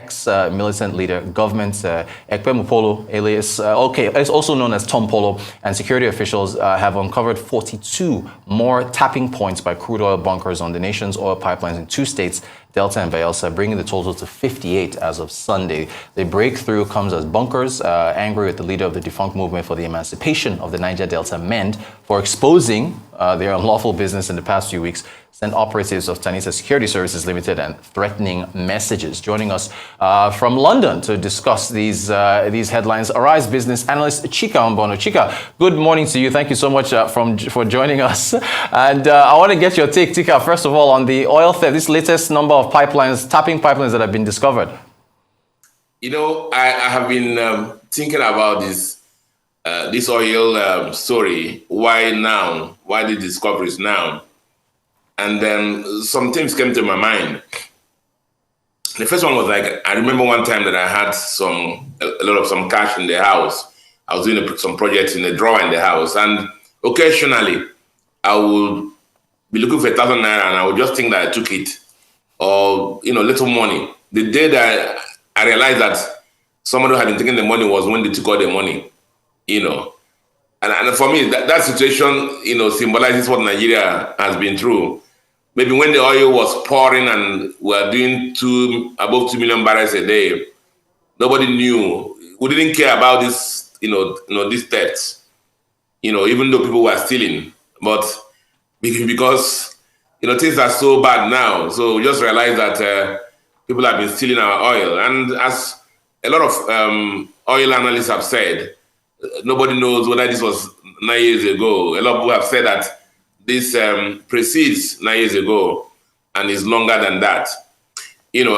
ex-militant leader, government Ekpe Mupolo, alias, it's also known as Tom Polo, and security officials have uncovered 42 more tapping points by crude oil bunkers on the nation's oil pipelines in 2 states, Delta and Bayelsa, bringing the total to 58 as of Sunday. The breakthrough comes as bunkers, angry with the leader of the defunct movement for the emancipation of the Niger Delta men for exposing their unlawful business in the past few weeks, sent operatives of Tanisa Security Services Limited and threatening messages. Joining us from London to discuss these headlines, Arise business analyst Chika Mbono. Chika, good morning to you. Thank you so much for joining us. And I want to get your take, Chika, first of all, on the oil theft, this latest number of pipelines, tapping pipelines that have been discovered. You know, I have been thinking about this oil story. Why now? Why the discoveries now? And then some things came to my mind. The first one was like, I remember one time that I had a lot of some cash in the house. I was doing some projects in the drawer in the house, and occasionally I would be looking for 1,000 naira, and I would just think that I took it, or little money. The day that I realized that somebody who had been taking the money was when they took all the money, And for me, that situation, symbolizes what Nigeria has been through. Maybe when the oil was pouring and we were doing above 2 million barrels a day, nobody knew. We didn't care about this, these thefts, even though people were stealing. But because, things are so bad now, so we just realized that people have been stealing our oil. And as a lot of oil analysts have said, nobody knows whether this was 9 years ago. A lot of people have said that this precedes 9 years ago and is longer than that. And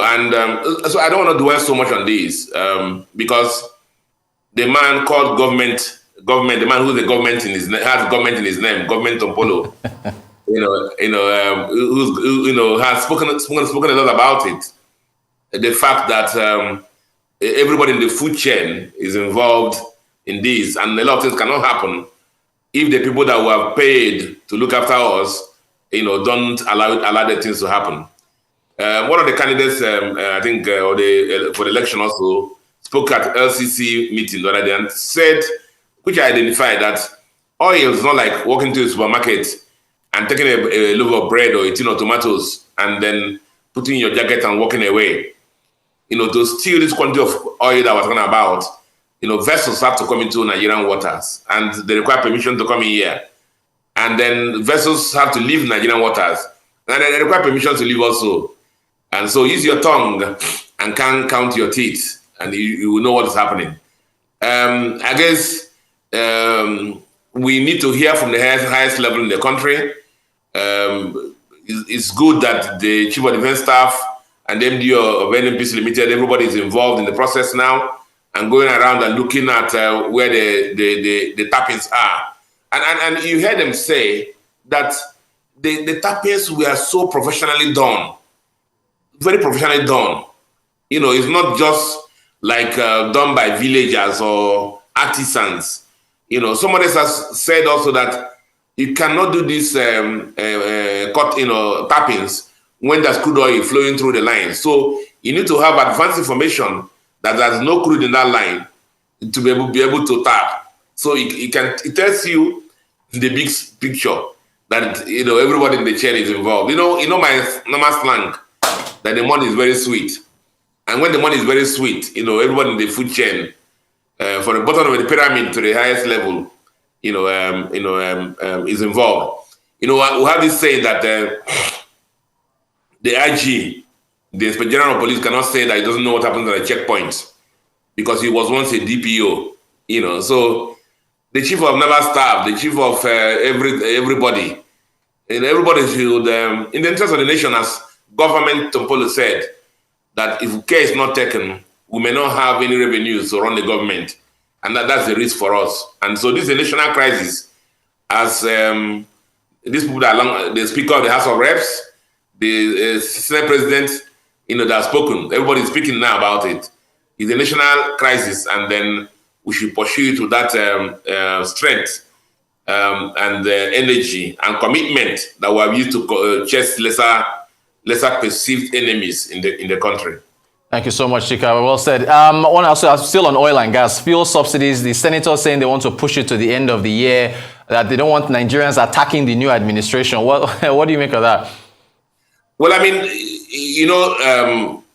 so I don't want to dwell so much on this because the man called government, the man who's the government in his name, has government in his name, government Tompolo, has spoken a lot about it. The fact that everybody in the food chain is involved in this, and a lot of things cannot happen if the people that were paid to look after us, don't allow the things to happen. One of the candidates, I think, for the election also, spoke at LCC meeting the other day and said, which I identified, that oil is not like walking to a supermarket and taking a loaf of bread or a tin of tomatoes and then putting in your jacket and walking away. To steal this quantity of oil that I was talking about, vessels have to come into Nigerian waters and they require permission to come in here. And then vessels have to leave Nigerian waters and they require permission to leave also. And so use your tongue and count your teeth and you will know what is happening. I guess we need to hear from the highest level in the country. It's good that the Chief of Defense Staff and the MD of NNPC Limited, everybody is involved in the process now and going around and looking at where the tappings are. And you heard them say that the tappings were so professionally done, very professionally done. It's not just like done by villagers or artisans. Somebody has said also that you cannot do these tappings when there's crude oil flowing through the line. So you need to have advanced information that there's no crude in that line to be able to tap. So it tells you the big picture that everybody in the chain is involved. My normal slang that the money is very sweet, and when the money is very sweet, everybody in the food chain, from the bottom of the pyramid to the highest level, is involved. We have this saying that the IG, the Inspector General of Police, cannot say that he doesn't know what happens at the checkpoints because he was once a DPO. So the chief of naval staff, the chief of everybody, everybody should, in the interest of the nation, as government Tompolo said, that if care is not taken, we may not have any revenues to run the government, and that's the risk for us. And so this is a national crisis, as these people that are the Speaker of the House of Reps, the Senate President, that have spoken. Everybody is speaking now about it. It's a national crisis, and then we should pursue it with that strength and energy and commitment that we have used to chase lesser perceived enemies in the country. Thank you so much, Chika. Well said. Still on oil and gas, fuel subsidies. The senators saying they want to push it to the end of the year, that they don't want Nigerians attacking the new administration. What do you make of that? Well, I mean,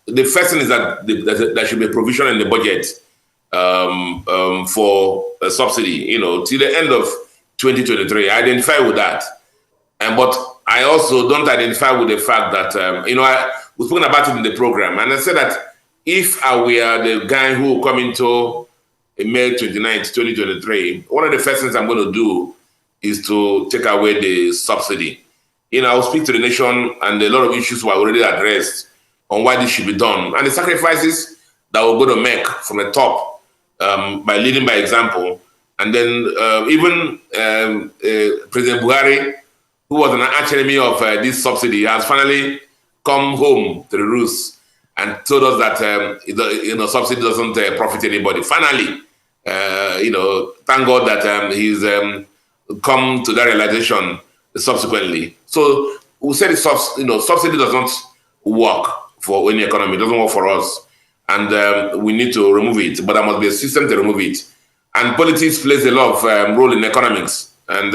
the first thing is that there should be a provision in the budget for a subsidy, till the end of 2023. I identify with that. But I also don't identify with the fact that, we've spoken about it in the program. And I said that if I were the guy who will come into May 29th, 2023, one of the first things I'm going to do is to take away the subsidy. I'll speak to the nation, and a lot of issues were already addressed on why this should be done. And the sacrifices that we're going to make from the top by leading by example. And then even President Buhari, who was an arch enemy of this subsidy, has finally come home to the roost and told us that subsidy doesn't profit anybody. Finally, thank God that he's come to that realization subsequently. So we said subsidy does not work for any economy. It doesn't work for us, and we need to remove it. But there must be a system to remove it. And politics plays a lot of role in economics, and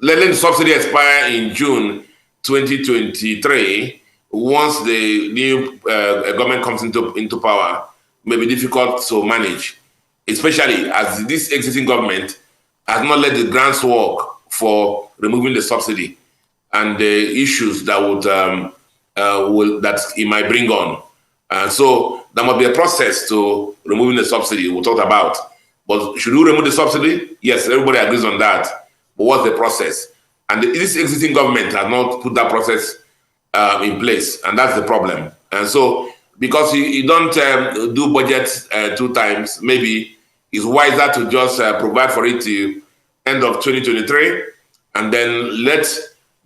letting the subsidy expire in June 2023, once the new government comes into power, may be difficult to manage, especially as this existing government has not let the grants work for removing the subsidy and the issues that that it might bring on. So there must be a process to removing the subsidy we talked about. But should we remove the subsidy? Yes, everybody agrees on that. But what's the process? And this existing government has not put that process in place, and that's the problem. And so, because you don't do budget 2 times, maybe it's wiser to just provide for it till end of 2023, and then let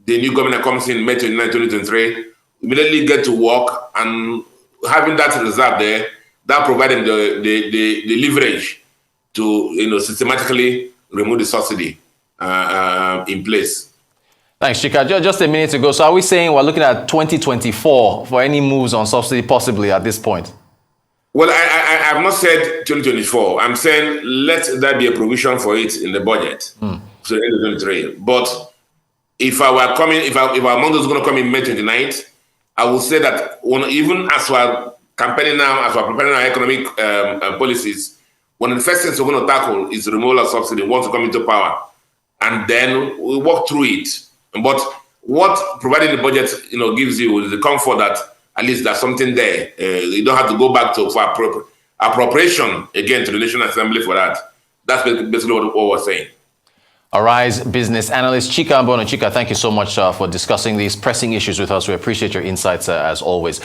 the new government that comes in May 29, 2023, immediately get to work, and having that reserve there, that provide them the leverage to systematically remove the subsidy in place. Thanks, Chika. Just a minute ago. So are we saying we're looking at 2024 for any moves on subsidy possibly at this point? Well, I have not said 2024. I'm saying let there be a provision for it in the budget. So the end of 2023. But if I were coming, if our amount is going to come in May 29th, I would say that even as we're campaigning now, as we're preparing our economic policies, one of the first things we're going to tackle is the removal of subsidy once we come into power. And then we walk through it. But what providing the budget gives you is the comfort that at least there's something there. You don't have to go back for appropriation again to the National Assembly for that. That's basically what we're saying. Arise business analyst Chika Mbono. Chika, thank you so much for discussing these pressing issues with us. We appreciate your insights as always.